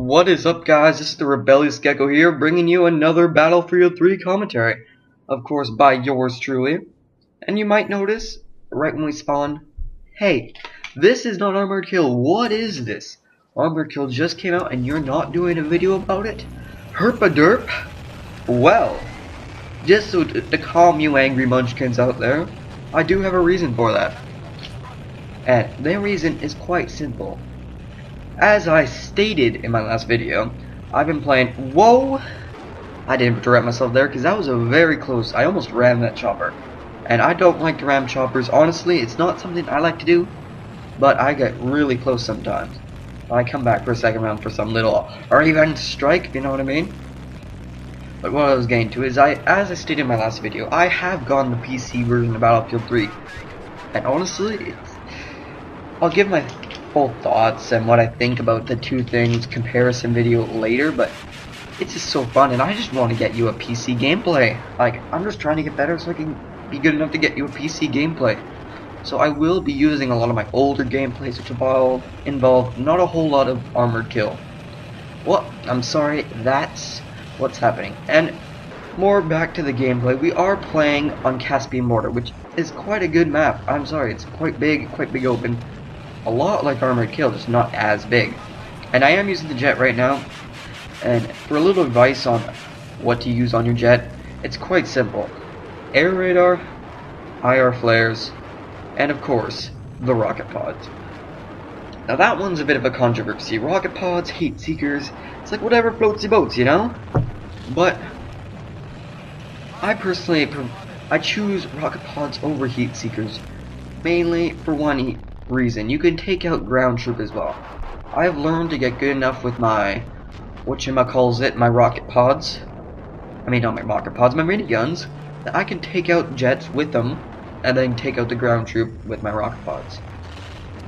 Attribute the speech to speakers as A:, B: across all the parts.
A: What is up, guys? This is the RebeliousGecko here, bringing you another Battlefield 3 commentary. Of course, by yours truly. And you might notice, right when we spawn, hey, this is not Armored Kill. What is this? Armored Kill just came out and you're not doing a video about it? Herpaderp? Well, just so to calm you angry munchkins out there, I do have a reason for that. And the reason is quite simple. As I stated in my last video, I've been playing. Whoa! I didn't direct myself there because that was a very close. I almost rammed that chopper. And I don't like to ram choppers. Honestly, it's not something I like to do, but I get really close sometimes. I come back for a second round for some little revenge strike, you know what I mean? But what I was getting to is, as I stated in my last video, I have gotten the PC version of Battlefield 3. And honestly, I'll give my full thoughts and what I think about the two things comparison video later, but it's just so fun and I just want to get you a PC gameplay. Like, I'm just trying to get better so I can be good enough to get you a PC gameplay. So I will be using a lot of my older gameplays which involve not a whole lot of Armored Kill. Well, I'm sorry, that's what's happening. And more back to the gameplay, we are playing on Caspian Mortar, which is quite a good map. I'm sorry, it's quite big open. A lot like Armored Kill, just not as big. And I am using the jet right now. And for a little advice on what to use on your jet, it's quite simple. Air radar, IR flares, and of course, the rocket pods. Now that one's a bit of a controversy. Rocket pods, heat seekers, it's like whatever floats your boats, you know? But I personally, I choose rocket pods over heat seekers, mainly for one reason. You can take out ground troop as well. I've learned to get good enough with my my rocket pods. I mean, not my rocket pods, my miniguns, that I can take out jets with them and then take out the ground troop with my rocket pods.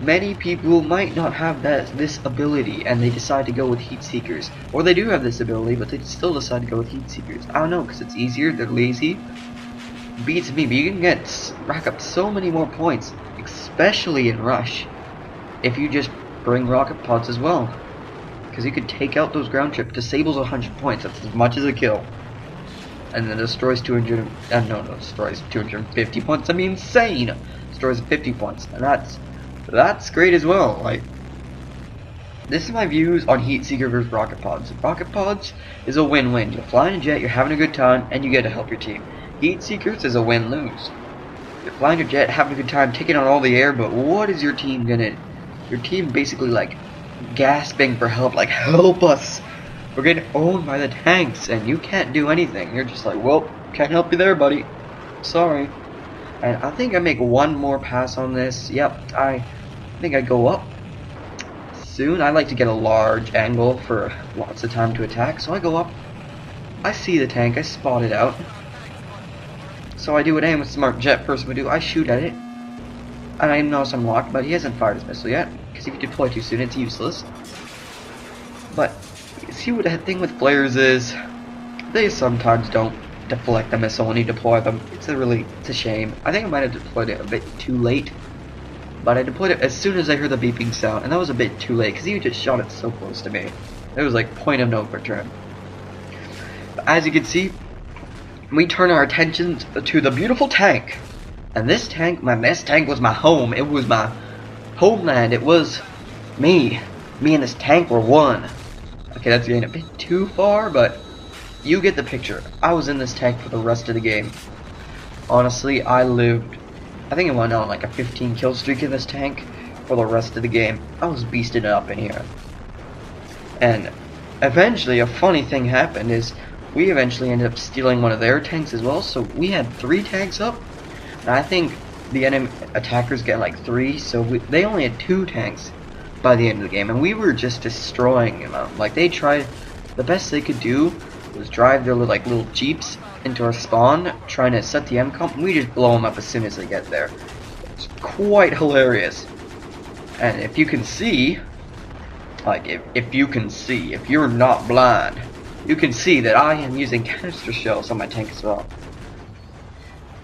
A: Many people might not have this ability and they decide to go with heat seekers, or they do have this ability but they still decide to go with heat seekers. I don't know, because it's easier, they're lazy. Beats me, but you can rack up so many more points, especially in Rush, if you just bring rocket pods as well, because you could take out those ground trip. Disables 100 points, that's as much as a kill, and then destroys 200. Destroys 250 points. That'd be insane. Destroys 50 points, and that's great as well. Like, this is my views on heat seeker versus rocket pods. Rocket pods is a win-win. You're flying a jet, you're having a good time, and you get to help your team. Heat seekers is a win-lose. You're flying your jet, having a good time, taking on all the air, but what is your team gonna? Your team basically like gasping for help, like, help us! We're getting owned by the tanks, and you can't do anything. You're just like, well, can't help you there, buddy. Sorry. And I think I make one more pass on this. Yep, I think I go up soon. I like to get a large angle for lots of time to attack, so I go up. I see the tank, I spot it out. So I do what any smart jet person would do. I shoot at it, and I notice I'm locked, but he hasn't fired his missile yet, because if you deploy too soon, it's useless. But see what the thing with flares is, they sometimes don't deflect the missile when you deploy them. It's a shame. I think I might have deployed it a bit too late, but I deployed it as soon as I heard the beeping sound, and that was a bit too late, because he just shot it so close to me. It was like point of no return. But as you can see, we turn our attention to the beautiful tank. And this tank was my home. It was my homeland. It was me. Me and this tank were one. Okay, that's getting a bit too far, but you get the picture. I was in this tank for the rest of the game. Honestly, I think I went on like a 15 kill streak in this tank for the rest of the game. I was beasting it up in here. And eventually, a funny thing happened is, we eventually ended up stealing one of their tanks as well, so we had 3 tanks up, and I think the enemy attackers get like 3, so they only had 2 tanks by the end of the game, and we were just destroying them. Like, they tried, the best they could do was drive their little jeeps into our spawn, trying to set the M-comp, and we just blow them up as soon as they get there. It's quite hilarious. And if you can see, like, if you're not blind, you can see that I am using canister shells on my tank as well.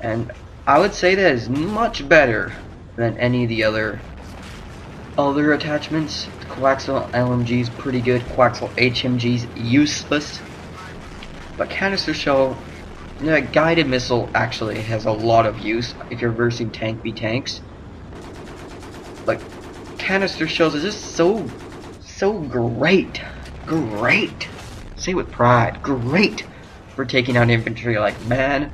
A: And I would say that is much better than any of the other attachments. Coaxial LMG's pretty good. Coaxial HMG's useless. But canister shell, guided missile actually has a lot of use if you're versing tank v tanks. Like, canister shells are just so great. Great. Say it with pride. Great for taking out infantry. Like, man,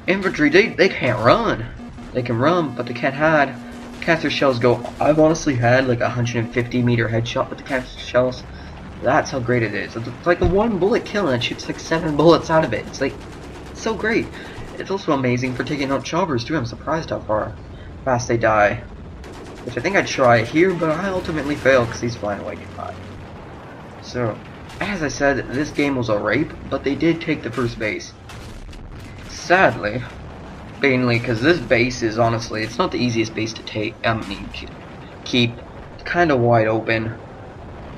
A: infantry, they can't run. They can run, but they can't hide. Canister shells go. I've honestly had like a 150-meter headshot with the canister shells. That's how great it is. It's like a 1-bullet kill and it shoots like 7 bullets out of it. It's like so great. It's also amazing for taking out choppers too. I'm surprised how fast they die. Which I think I'd try here, but I ultimately failed because he's flying away too high. So, as I said, this game was a rape, but they did take the first base. Sadly, mainly because this base is honestly, it's not the easiest base to take. Keep kind of wide open.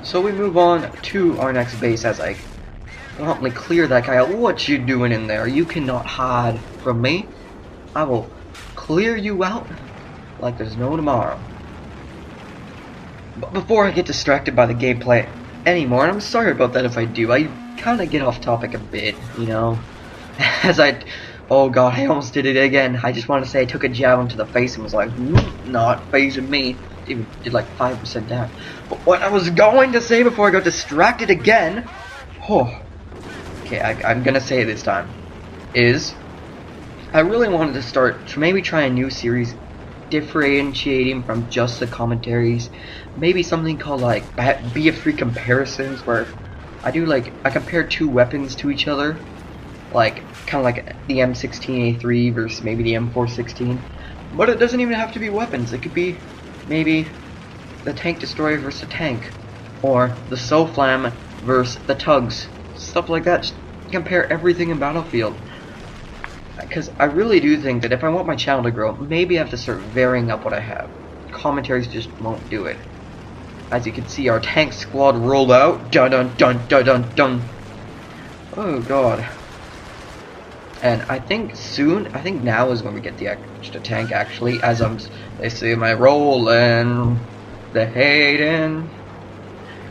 A: So we move on to our next base as I promptly clear that guy out. What you doing in there? You cannot hide from me. I will clear you out like there's no tomorrow. But before I get distracted by the gameplay anymore, and I'm sorry about that if I do, I kind of get off topic a bit, you know. Oh god, I almost did it again. I just want to say I took a javelin to the face and was like, not phasing me. Even did like 5% down. But what I was going to say before I got distracted again, okay, I'm gonna say it this time, is I really wanted to start to maybe try a new series differentiating from just the commentaries. Maybe something called like BF3 comparisons, where I compare 2 weapons to each other, like kind of like the M16A3 versus maybe the M416. But it doesn't even have to be weapons. It could be maybe the tank destroyer versus the tank, or the SOFLAM versus the tugs, stuff like that. Just compare everything in Battlefield. Because I really do think that if I want my channel to grow, maybe I have to start varying up what I have. Commentaries just won't do it. As you can see, our tank squad rolled out. Dun dun dun dun dun dun. Oh god. And I think now is when we get the extra tank actually, as they see my rolling, the hating.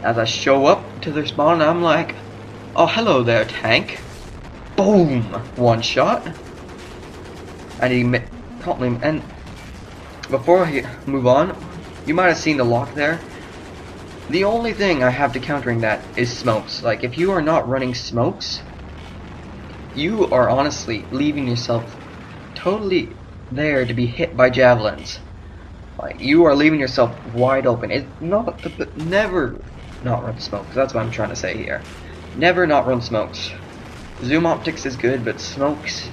A: As I show up to their spawn, I'm like, oh hello there tank. Boom! One shot. And before I move on, you might have seen the lock there. The only thing I have to countering that is smokes. Like, if you are not running smokes, you are honestly leaving yourself totally there to be hit by javelins. Like, you are leaving yourself wide open. It's never not run smokes. That's what I'm trying to say here. Never not run smokes. Zoom optics is good, but smokes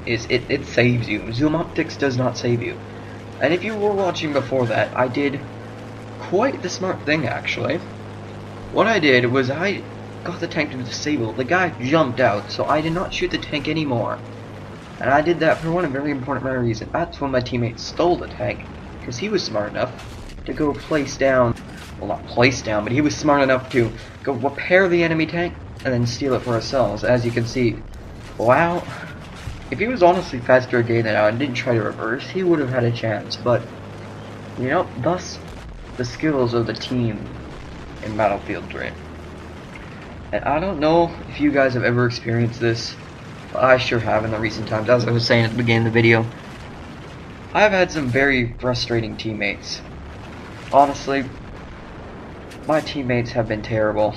A: it saves you. Zoom optics does not save you. And if you were watching before that, I did quite the smart thing actually. What I did was I got the tank to disable. The guy jumped out, so I did not shoot the tank anymore. And I did that for one very important reason. That's when my teammate stole the tank, because he was smart enough to go place down. Well, not place down, but he was smart enough to go repair the enemy tank and then steal it for ourselves. As you can see, wow. If he was honestly faster again than I and didn't try to reverse, he would have had a chance. But, you know, thus the skills of the team in Battlefield 3. And I don't know if you guys have ever experienced this, but I sure have in the recent times. As I was saying at the beginning of the video, I've had some very frustrating teammates. Honestly, my teammates have been terrible.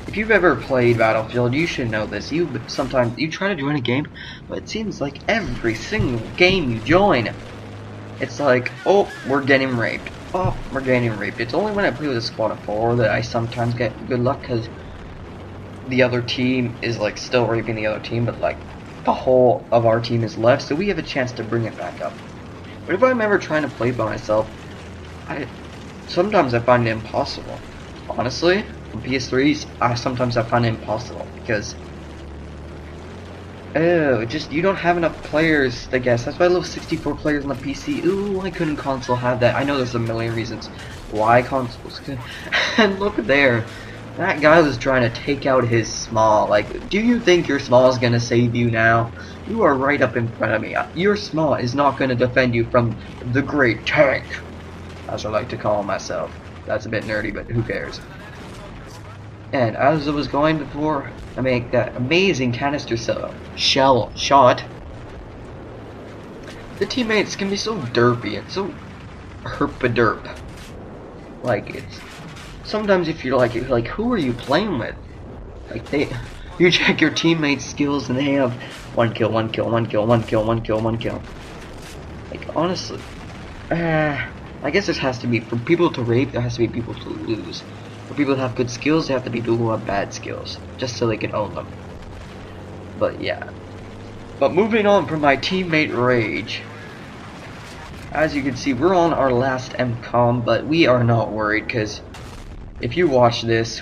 A: If you've ever played Battlefield, you should know this. Sometimes you try to join a game, but it seems like every single game you join, it's like, oh, we're getting raped. Oh, we're getting raped. It's only when I play with a squad of 4 that I sometimes get good luck, because the other team is like still raping the other team, but like the whole of our team is left, so we have a chance to bring it back up. But if I'm ever trying to play by myself, sometimes I find it impossible. Honestly, on PS3s, sometimes I find it impossible, because you don't have enough players, I guess. That's why I love 64 players on the PC. Ooh, why couldn't console have that? I know there's a million reasons why consoles could. And look there, that guy was trying to take out his small. Like, do you think your small is gonna save you now? You are right up in front of me. Your small is not gonna defend you from the great tank. as I like to call myself. That's a bit nerdy, but who cares? And as I was going before I make that amazing canister shell shot, the teammates can be so derpy and so herpa-derp. Like, it's sometimes if you're like who are you playing with? Like, you check your teammates' skills and they have 1 kill, 1 kill, 1 kill, 1 kill, 1 kill, 1 kill. Like, honestly, I guess there has to be, for people to rape, there has to be people to lose. For people to have good skills, there have to be people who have bad skills, just so they can own them. But yeah. But moving on from my teammate rage, as you can see, we're on our last MCOM, but we are not worried, because if you watch this,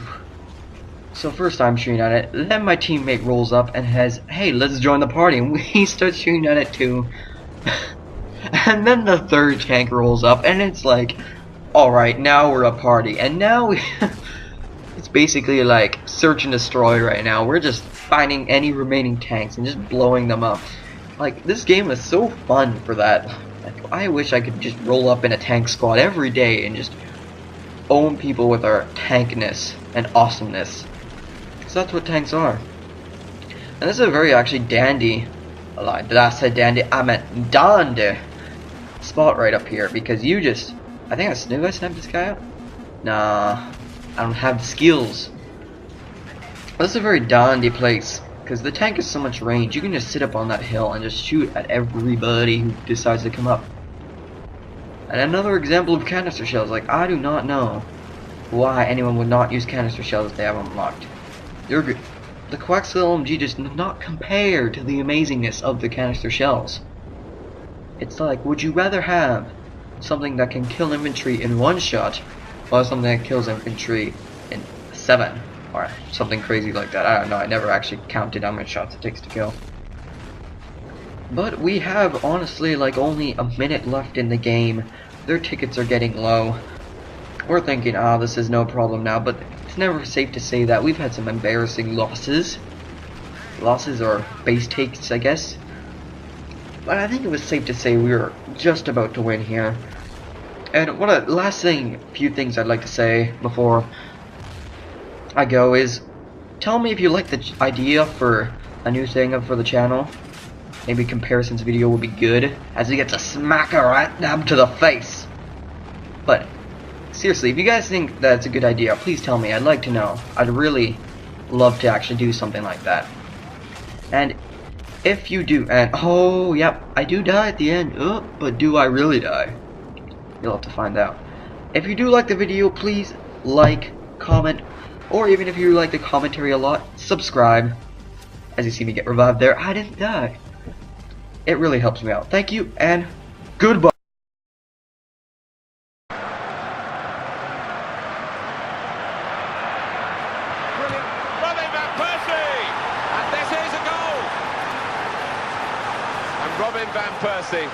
A: so first I'm shooting at it, then my teammate rolls up and has, hey, let's join the party, and we start shooting at it too. And then the third tank rolls up, and it's like, alright, now we're a party, and now it's basically like search and destroy right now. We're just finding any remaining tanks and just blowing them up. Like, this game is so fun for that. Like, I wish I could just roll up in a tank squad every day and just own people with our tankness and awesomeness. Because that's what tanks are. And this is a very actually dandy, did I say dandy? I meant dandy spot right up here, because you just, I think I sniped this guy out? Nah, I don't have the skills. This is a very dandy place, because the tank has so much range. You can just sit up on that hill and just shoot at everybody who decides to come up. And another example of canister shells, like, I do not know why anyone would not use canister shells if they have them unlocked. You're good. The Coaxial LMG does not compare to the amazingness of the canister shells. It's like, would you rather have something that can kill infantry in 1 shot, or something that kills infantry in 7, or something crazy like that? I don't know, I never actually counted how many shots it takes to kill. But we have, honestly, like, only a minute left in the game. Their tickets are getting low. We're thinking, this is no problem now, but it's never safe to say that. We've had some embarrassing losses. Losses or base takes, I guess. But I think it was safe to say we were just about to win here. And few things I'd like to say before I go is, tell me if you like the idea for a new thing for the channel. Maybe comparisons video would be good, as we get to smack her right down to the face. But seriously, if you guys think that's a good idea, please tell me. I'd like to know. I'd really love to actually do something like that. And if you do, and oh yep, I do die at the end, but do I really die? You'll have to find out. If you do like the video, please like, comment, or even if you like the commentary a lot, subscribe. As you see me get revived there, I didn't die. It really helps me out. Thank you, and goodbye.
B: Robin van Persie